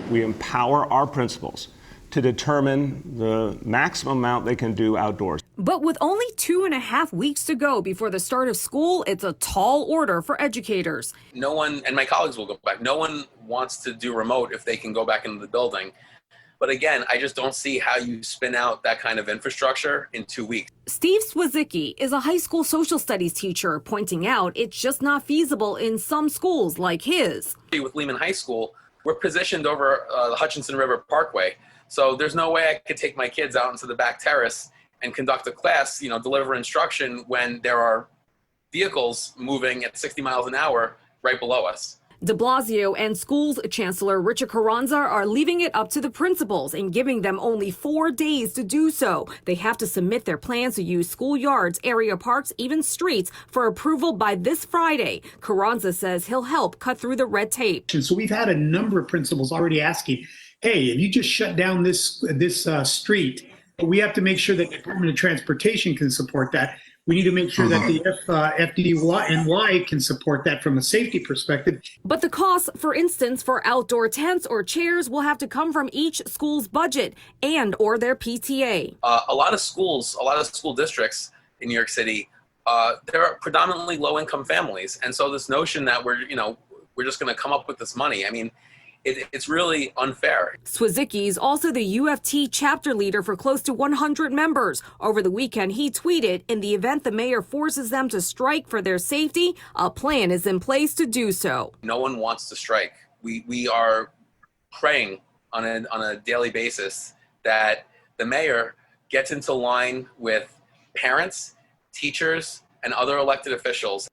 We empower our principals to determine the maximum amount they can do outdoors. But with only 2.5 weeks to go before the start of school, it's a tall order for educators. No one, and my colleagues will go back, no one wants to do remote if they can go back into the building. But again, I just don't see how you spin out that kind of infrastructure in 2 weeks. Steve Swazicki is a high school social studies teacher, pointing out it's just not feasible in some schools like his. With Lehman High School, we're positioned over the Hutchinson River Parkway. So there's no way I could take my kids out into the back terrace and conduct a class, deliver instruction when there are vehicles moving at 60 miles an hour right below us. De Blasio and schools chancellor Richard Carranza are leaving it up to the principals and giving them only 4 days to do so. They have to submit their plans to use schoolyards, area parks, even streets for approval by this Friday. Carranza says he'll help cut through the red tape. So we've had a number of principals already asking, hey, if you just shut down this street, we have to make sure that the Department of Transportation can support that. We need to make sure that the FDNY can support that from a safety perspective. But the costs, for instance, for outdoor tents or chairs will have to come from each school's budget and or their PTA. A lot of school districts in New York City, they're predominantly low-income families. And so this notion that we're just going to come up with this money, I mean, it's really unfair. Swazicki is also the UFT chapter leader for close to 100 members. Over the weekend, he tweeted, in the event the mayor forces them to strike for their safety, a plan is in place to do so. No one wants to strike. We are praying on a daily basis that the mayor gets into line with parents, teachers, and other elected officials.